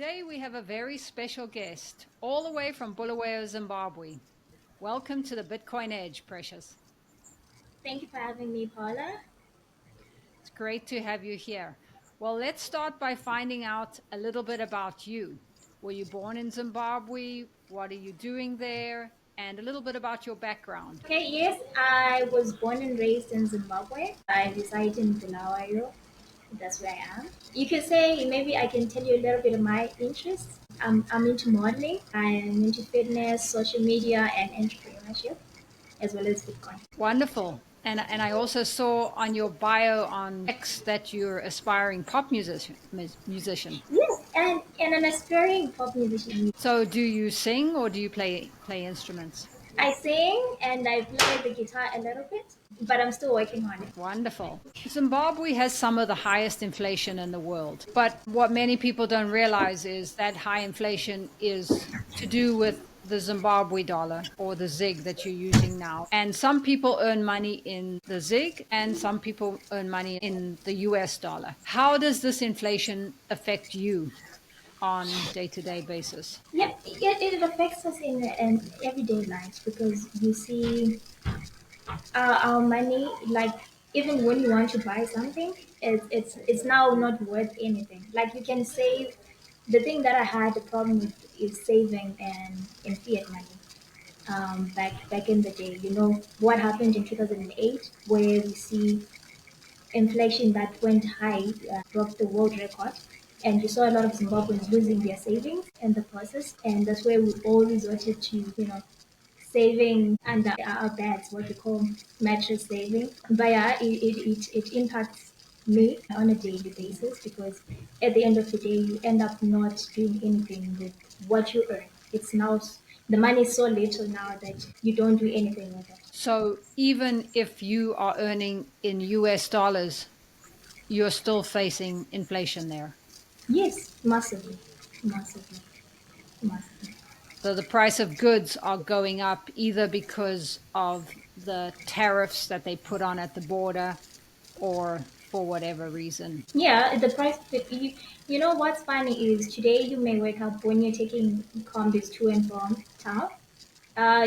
Today we have a very special guest, all the way from Bulawayo, Zimbabwe. Welcome to the Bitcoin Edge, Precious. Thank you for having me, Paula. It's great to have you here. Well, let's start by finding out a little bit about you. Were you born in Zimbabwe? What are you doing there? And a little bit about your background. Okay, yes, I was born and raised in Zimbabwe. I reside in Bulawayo. That's where I am. You could say maybe I can tell you a little bit of my interests. I'm into modeling. I'm into fitness, social media, and entrepreneurship, as well as Bitcoin. Wonderful. And I also saw on your bio on X that you're aspiring pop musician. Yes, and an aspiring pop musician. So do you sing or do you play instruments? I sing and I play the guitar a little bit, but I'm still working on it. Wonderful. Zimbabwe has some of the highest inflation in the world. But what many people don't realize is that high inflation is to do with the Zimbabwe dollar or the ZiG that you're using now. And some people earn money in the ZiG and some people earn money in the US dollar. How does this inflation affect you on day-to-day basis? Yeah, it affects us in everyday life because you see our money, like even when you want to buy something, it's now not worth anything. Like you can save. The thing that I had a problem with is saving and in fiat money. Back in the day, you know what happened in 2008, where we see inflation that went high, broke the world record. And you saw a lot of Zimbabweans losing their savings in the process. And that's where we all resorted to, saving under our beds, what we call mattress saving. But yeah, it impacts me on a daily basis because at the end of the day, you end up not doing anything with what you earn. It's now the money is so little now that you don't do anything with it. So even if you are earning in US dollars, you're still facing inflation there. Yes, massively, massively, massively. So the price of goods are going up either because of the tariffs that they put on at the border or for whatever reason. Yeah, the price. You know what's funny is today you may wake up when you're taking combis to and from town.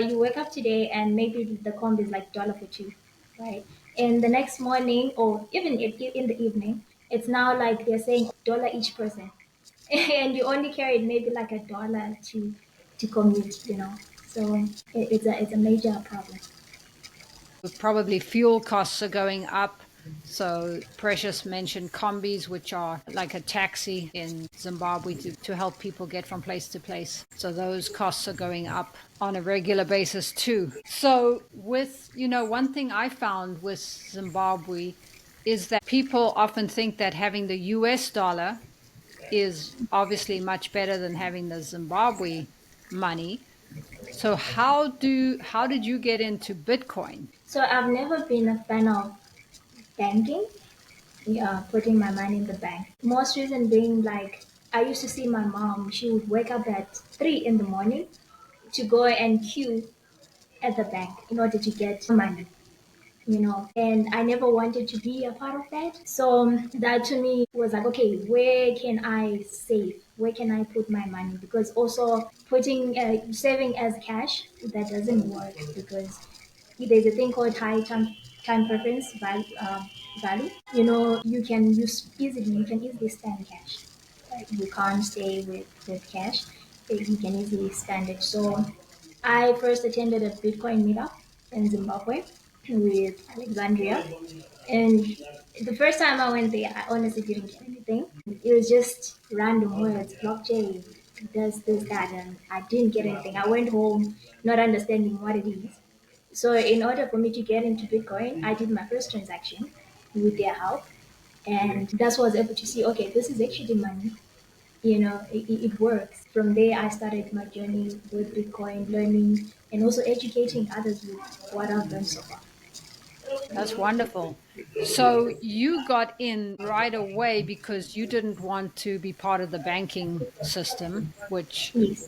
You wake up today and maybe the comb is like dollar for two, right? And the next morning or even in the evening, it's now like they're saying dollar each person, and you only carried maybe like a dollar to commute, you know. So it's a major problem. Probably fuel costs are going up. So Precious mentioned combis, which are like a taxi in Zimbabwe to help people get from place to place. So those costs are going up on a regular basis too. So one thing I found with Zimbabwe is that people often think that having the US dollar is obviously much better than having the Zimbabwe money. So how did you get into Bitcoin? So I've never been a fan of banking, yeah, putting my money in the bank. Most reason being like I used to see my mom, she would wake up at 3 in the morning to go and queue at the bank in order to get money, and I never wanted to be a part of that. So that to me was like, okay, where can I save? Where can I put my money? Because also putting saving as cash, that doesn't work because there's a thing called time preference value. You can easily spend cash. Right? You can't stay with cash. You can easily spend it. So I first attended a Bitcoin meetup in Zimbabwe with Alexandria. And the first time I went there, I honestly didn't get anything. It was just random words, blockchain, does this, that, and I didn't get anything. I went home not understanding what it is. So in order for me to get into Bitcoin, I did my first transaction with their help. And that's what I was able to see, okay, this is actually money. It works. From there, I started my journey with Bitcoin, learning and also educating others with what I've learned so far. That's wonderful. So you got in right away because you didn't want to be part of the banking system, which Yes.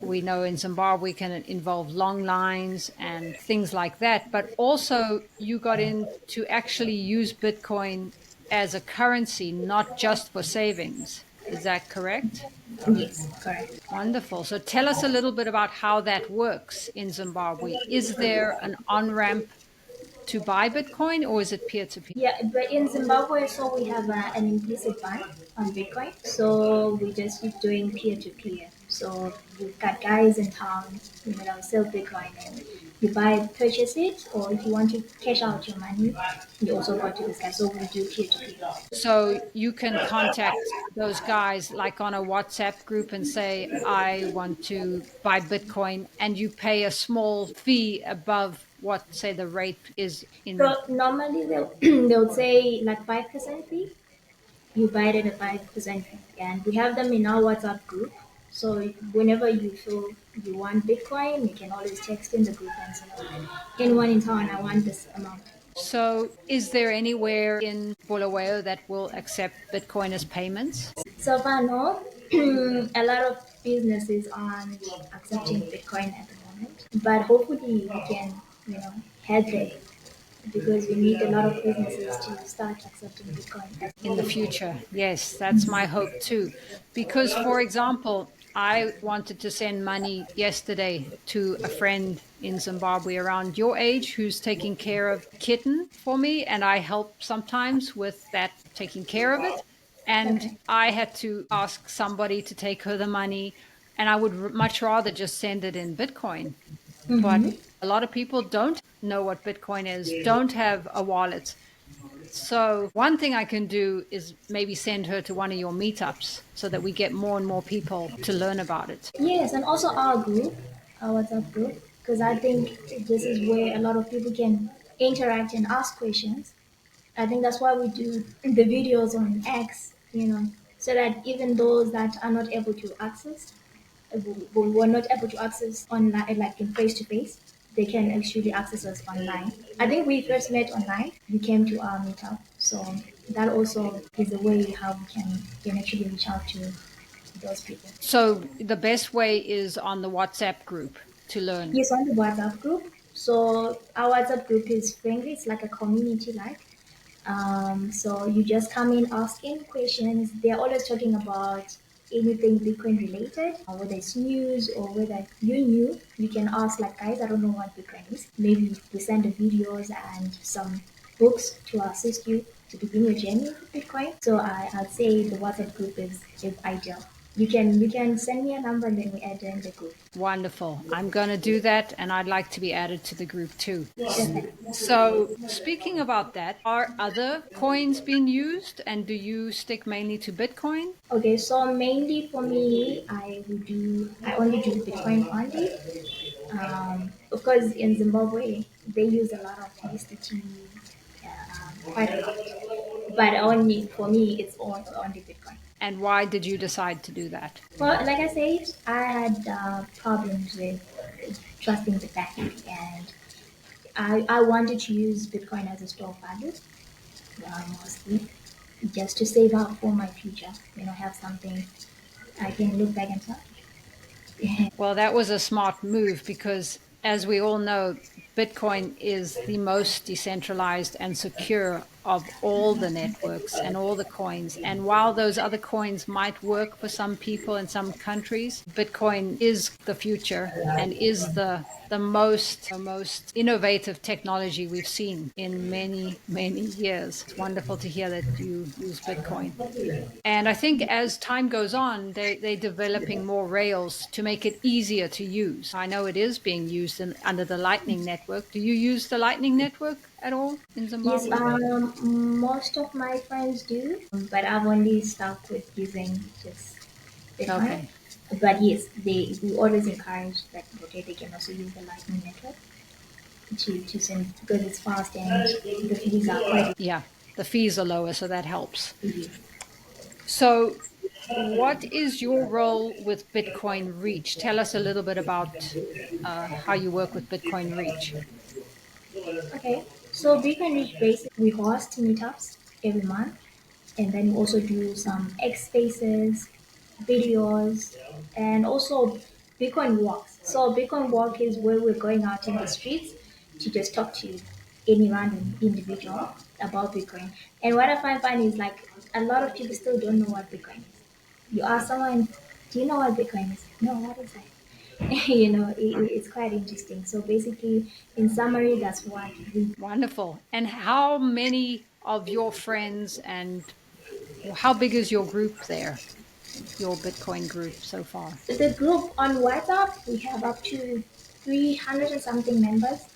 we know in Zimbabwe can involve long lines and things like that. But also you got in to actually use Bitcoin as a currency, not just for savings. Is that correct? Yes, correct. Wonderful. So tell us a little bit about how that works in Zimbabwe. Is there an on-ramp to buy Bitcoin, or is it peer-to-peer? Yeah, but in Zimbabwe, so we have an implicit ban on Bitcoin. So we just keep doing peer to peer. So we've got guys in town, sell Bitcoin and you purchase it, or if you want to cash out your money, you also go to this guy. So we do peer to peer. So you can contact those guys like on a WhatsApp group and say, I want to buy Bitcoin, and you pay a small fee above what, say, the rate is in. So normally they'll say like 5% fee. You buy it at a 5% fee, and we have them in our WhatsApp group. So whenever you feel you want Bitcoin, you can always text in the group and say, anyone in town, I want this amount. So is there anywhere in Bulawayo that will accept Bitcoin as payments? So far, no. A lot of businesses aren't accepting Bitcoin at the moment, but hopefully we can, head there because we need a lot of businesses to start accepting Bitcoin. In the future. Yes, that's my hope too. Because, for example, I wanted to send money yesterday to a friend in Zimbabwe around your age who's taking care of kitten for me, and I help sometimes with that, taking care of it. And Okay. I had to ask somebody to take her the money, and I would much rather just send it in Bitcoin. But Mm-hmm. a lot of people don't know what Bitcoin is, don't have a wallet. So, one thing I can do is maybe send her to one of your meetups so that we get more and more people to learn about it. Yes, and also our group, our WhatsApp group, because I think this is where a lot of people can interact and ask questions. I think that's why we do the videos on X, so that even those that are not able to access, who were not able to access online, like in face to face, they can actually access us online. I think we first met online. You came to our meetup, so that also is a way how we can actually reach out to those people. So, the best way is on the WhatsApp group to learn. Yes, on the WhatsApp group. So our WhatsApp group is friendly. It's like a community, like. So you just come in asking questions. They're always talking about anything Bitcoin related, whether it's news or whether you knew. You can ask like, guys, I don't know what Bitcoin is. Maybe we send the videos and some books to assist you to begin your journey with Bitcoin. So I'd say the WhatsApp group is ideal. You can send me a number and then we add in the group. Wonderful. I'm going to do that, and I'd like to be added to the group too. Okay. So, speaking about that, are other coins being used, and do you stick mainly to Bitcoin? Okay, so mainly for me, I only do Bitcoin only. Of course, in Zimbabwe, they use a lot of USDT, quite a lot. But only for me, it's only Bitcoin. And why did you decide to do that? Well, like I said, I had problems with trusting the bank, and I wanted to use Bitcoin as a store of value, mostly just to save up for my future. Have something I can look back and say. Well, that was a smart move because, as we all know, Bitcoin is the most decentralized and secure of all the networks and all the coins. And while those other coins might work for some people in some countries, Bitcoin is the future and is the most innovative technology we've seen in many, many years. It's wonderful to hear that you use Bitcoin. And I think as time goes on, they're developing more rails to make it easier to use. I know it is being used under the Lightning Network. Do you use the Lightning Network at all in Yes, Zimbabwe? most of my friends do, but I've only stuck with using just Bitcoin. Okay. But yes, we always encourage that okay, they can also use the Lightning Network to send because it's fast and the fees are quite Yeah, the fees are lower, so that helps. easy. So, what is your role with Bitcoin Reach? Tell us a little bit about how you work with Bitcoin Reach. Okay, so Bitcoin Reach basically we host meetups every month, and then we also do some X spaces, videos, and also Bitcoin walks. So Bitcoin walk is where we're going out in the streets to just talk to any random individual about Bitcoin. And what I find funny is like a lot of people still don't know what Bitcoin is. You ask someone, do you know what Bitcoin is? No, what is that? It's quite interesting. So basically, in summary, that's what we. Wonderful. And how many of your friends and how big is your group there, your Bitcoin group so far? The group on WhatsApp, we have up to 300 and something members,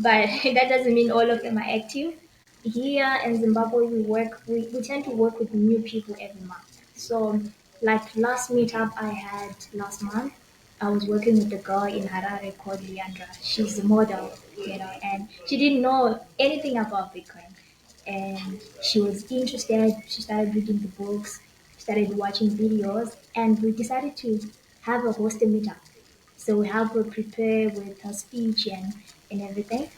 but that doesn't mean all of them are active. Here in Zimbabwe, we tend to work with new people every month. So, like last meetup I had last month, I was working with a girl in Harare called Leandra. She's a model, and she didn't know anything about Bitcoin. And she was interested. She started reading the books, started watching videos, and we decided to have a hosted meetup. So we help her prepare with her speech and everything.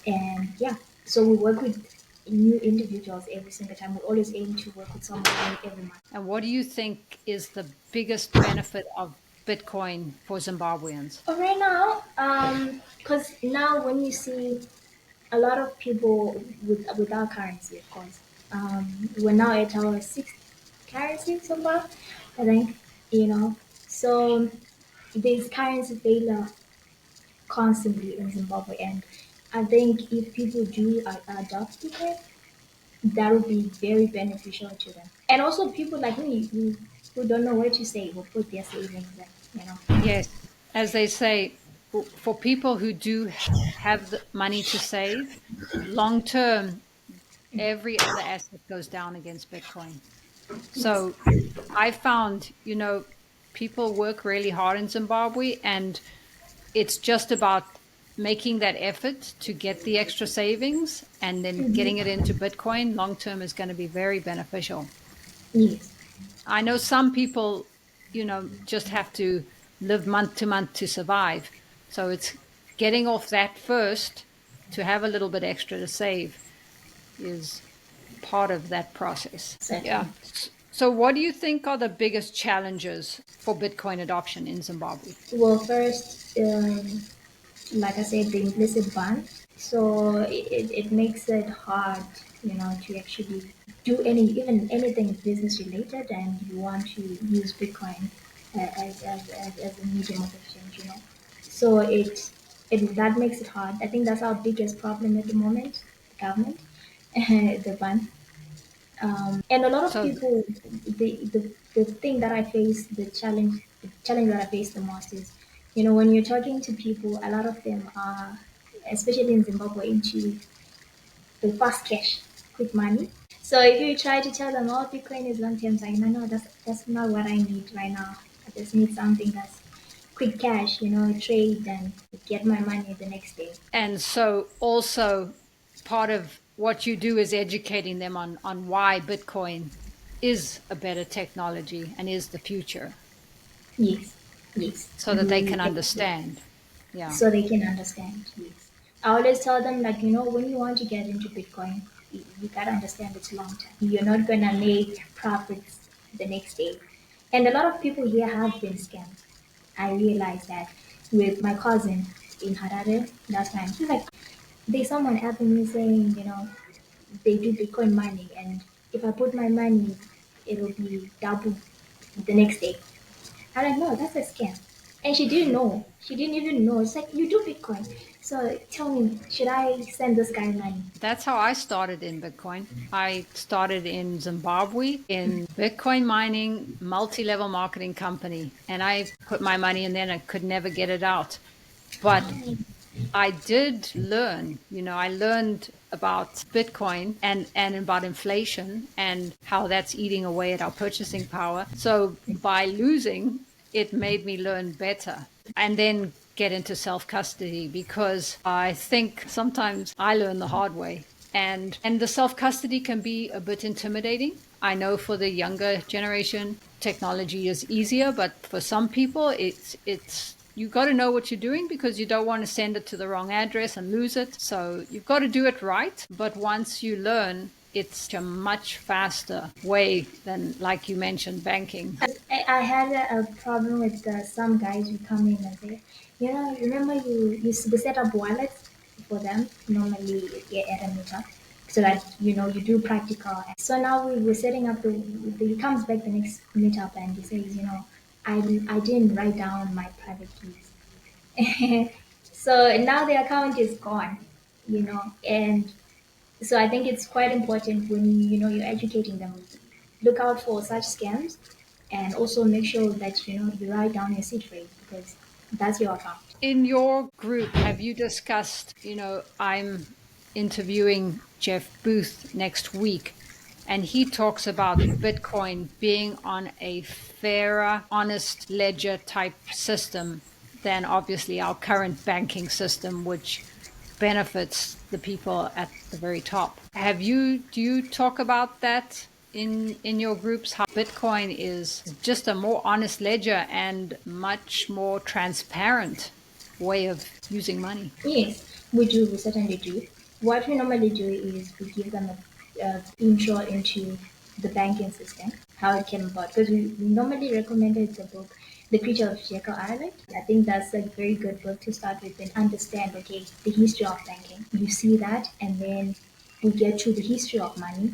And yeah, so we work with new individuals every single time. We always aim to work with someone new every month. And what do you think is the biggest benefit of Bitcoin for Zimbabweans? But right now, because now when you see a lot of people with our currency, of course, we're now at our sixth currency so far, I think, So there's currency failure constantly in Zimbabwe, and I think if people do adopt it, that would be very beneficial to them. And also people like me who don't know where to save will put their savings in. Yes, as they say, for people who do have the money to save, long term, every other asset goes down against Bitcoin. Yes. So I found, people work really hard in Zimbabwe, and it's just about making that effort to get the extra savings and then getting it into Bitcoin long term is going to be very beneficial. Yes. I know some people, just have to live month to month to survive. So it's getting off that first to have a little bit extra to save is part of that process. Certainly. Yeah. So, what do you think are the biggest challenges for Bitcoin adoption in Zimbabwe? Well, first, like I said, the implicit ban. So it makes it hard, to actually do even anything business related, and you want to use Bitcoin as a medium of exchange. So it that makes it hard. I think that's our biggest problem at the moment, the government, the ban. And a lot of So, people, the thing that I face, the challenge that I face the most is, when you're talking to people, a lot of them are, especially in Zimbabwe, into the fast cash, quick money. So if you try to tell them, oh, Bitcoin is long term, like, no, that's not what I need right now. I just need something that's quick cash, trade and get my money the next day. and so also part of what you do is educating them on why Bitcoin is a better technology and is the future Yes, yes. so that they can understand. Yeah. So they can understand. Yes. I always tell them, like, when you want to get into Bitcoin, you gotta understand it's long term. You're not gonna make profits the next day. And a lot of people here have been scammed. I realized that with my cousin in Harare last time. She's like, there's someone helping me saying, they do Bitcoin mining, and if I put my money, it'll be double the next day. I'm like, no, that's a scam. And she didn't know. She didn't even know. It's like, you do Bitcoin. So tell me, should I send this guy money? That's how I started in Bitcoin. I started in Zimbabwe in Bitcoin mining, multi-level marketing company, and I put my money in there and I could never get it out. But I did learn, I learned about Bitcoin and about inflation and how that's eating away at our purchasing power. So by losing, it made me learn better and then get into self custody because I think sometimes I learn the hard way. And the self custody can be a bit intimidating. I know for the younger generation, technology is easier, but for some people, it's you got to know what you're doing because you don't want to send it to the wrong address and lose it. So you've got to do it right. But once you learn, it's a much faster way than, like you mentioned, banking. I had a problem with some guys who come in and say, remember we set up wallets for them normally at a meetup. so that you do practical. So now we were setting up he comes back the next meetup and he says, I didn't write down my private keys. So now the account is gone, and so I think it's quite important when you're educating them. Look out for such scams, and also make sure that you write down your seed phrase, because that's your account. In your group, have you discussed, I'm interviewing Jeff Booth next week, and he talks about Bitcoin being on a fairer, honest ledger type system than obviously our current banking system, which benefits the people at the very top. Do you talk about that in your groups, how Bitcoin is just a more honest ledger and much more transparent way of using money? Yes, we do. We certainly do. What we normally do is we give them a intro into the banking system, how it came about. Because we normally recommended the book, The Creature of Jekyll Island. I think that's a very good book to start with and understand, okay, the history of banking. You see that, and then we get to the history of money,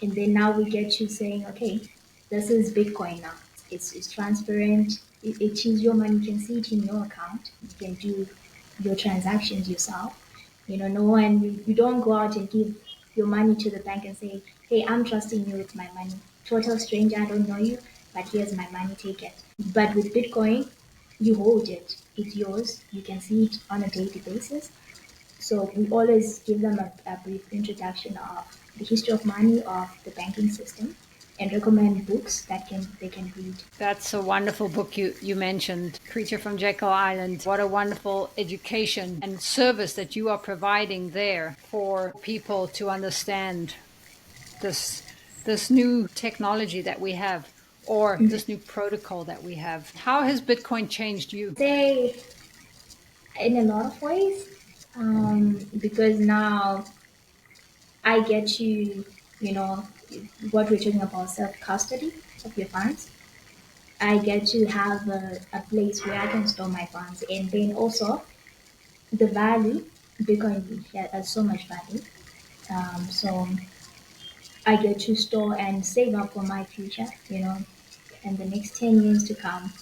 and then now we get to saying, okay, this is Bitcoin now. It's transparent. It is your money. You can see it in your account. You can do your transactions yourself. No one, you don't go out and give your money to the bank and say, hey, I'm trusting you with my money. Total stranger, I don't know you, but here's my money, take it. But with Bitcoin, you hold it. It's yours. You can see it on a daily basis. So we always give them a brief introduction of the history of money, of the banking system, and recommend books that they can read. That's a wonderful book you mentioned, Creature from Jekyll Island. What a wonderful education and service that you are providing there for people to understand this this new technology that we have, or this new protocol that we have. How has Bitcoin changed you? Say in a lot of ways, because now I get to, what we're talking about, self custody of your funds. I get to have a place where I can store my funds, and then also the value. Bitcoin has so much value. So I get to store and save up for my future, and the next 10 years to come.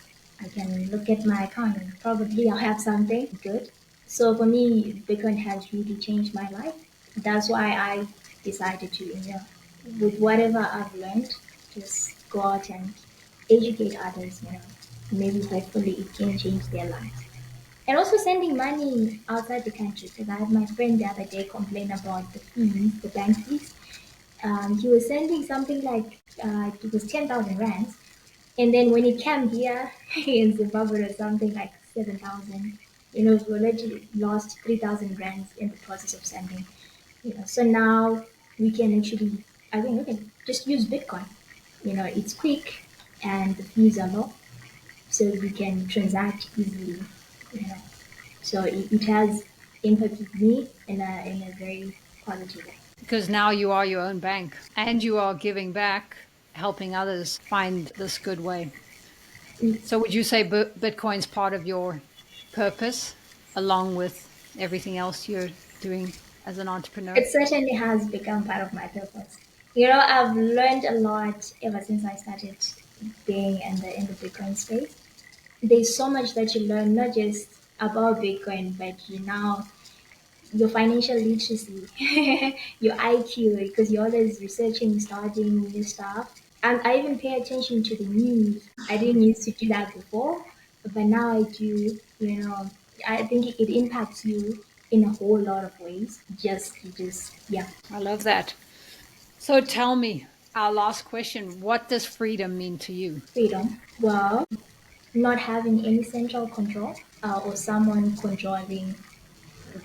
I can look at my account and probably I'll have something good. So for me, Bitcoin has really changed my life. That's why I decided to, with whatever I've learned, just go out and educate others, Maybe hopefully it can change their lives. And also sending money outside the country, because I had my friend the other day complain about the fees, the bank fees. He was sending something like it was 10,000 rands, and then when it came here in Zimbabwe, it was something like 7,000. We already lost 3,000 rands in the process of sending. So now we can actually, I think we can just use Bitcoin. It's quick and the fees are low, so we can transact easily. You know, so it has impacted me in a very positive way. Because now you are your own bank and you are giving back, helping others find this good way. So would you say Bitcoin's part of your purpose along with everything else you're doing as an entrepreneur? It certainly has become part of my purpose. I've learned a lot ever since I started being in the Bitcoin space. There's so much that you learn, not just about Bitcoin, but your financial literacy, your IQ, because you're always researching, studying new stuff. And I even pay attention to the news. I didn't used to do that before, but now I do. I think it impacts you in a whole lot of ways. Yeah. I love that. So tell me, our last question, what does freedom mean to you? Freedom. Well, not having any central control or someone controlling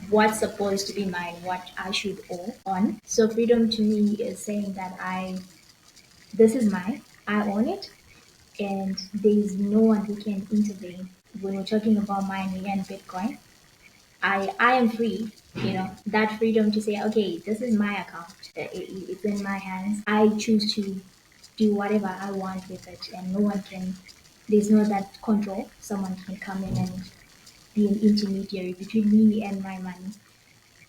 what's supposed to be mine, what I should own on. So freedom to me is saying that this is mine, I own it, and there is no one who can intervene. When we're talking about mining and Bitcoin, I am free. That freedom to say, okay, this is my account. It's in my hands. I choose to do whatever I want with it, and no one can. There's no that control. Someone can come in and be an intermediary between me and my money.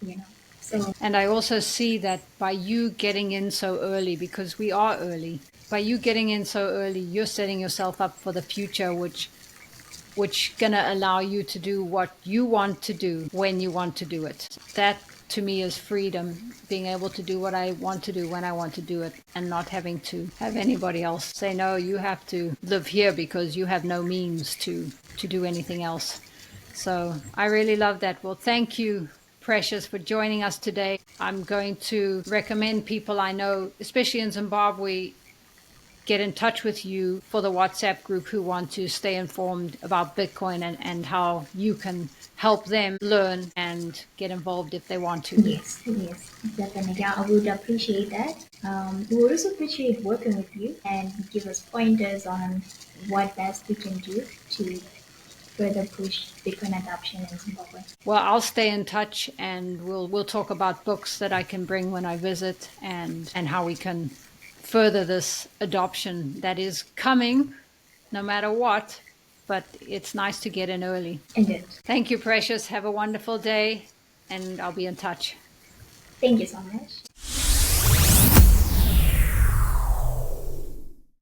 You know. So And I also see that by you getting in so early, because we are early, by you getting in so early, you're setting yourself up for the future, which gonna allow you to do what you want to do when you want to do it. That to me is freedom, being able to do what I want to do when I want to do it, and not having to have anybody else say, no, you have to live here because you have no means to do anything else. So I really love that. Well, thank you, Precious, for joining us today. I'm going to recommend people I know, especially in Zimbabwe, get in touch with you for the WhatsApp group who want to stay informed about Bitcoin and how you can help them learn and get involved if they want to. yes, yes, definitely. I would appreciate that. We would also appreciate working with you and give us pointers on what best we can do to further push Bitcoin adoption in Zimbabwe. Well, I'll stay in touch and we'll talk about books that I can bring when I visit and how we can further this adoption that is coming no matter what, but it's nice to get in early. Indeed. Thank you, Precious. Have a wonderful day and I'll be in touch. Thank you so much.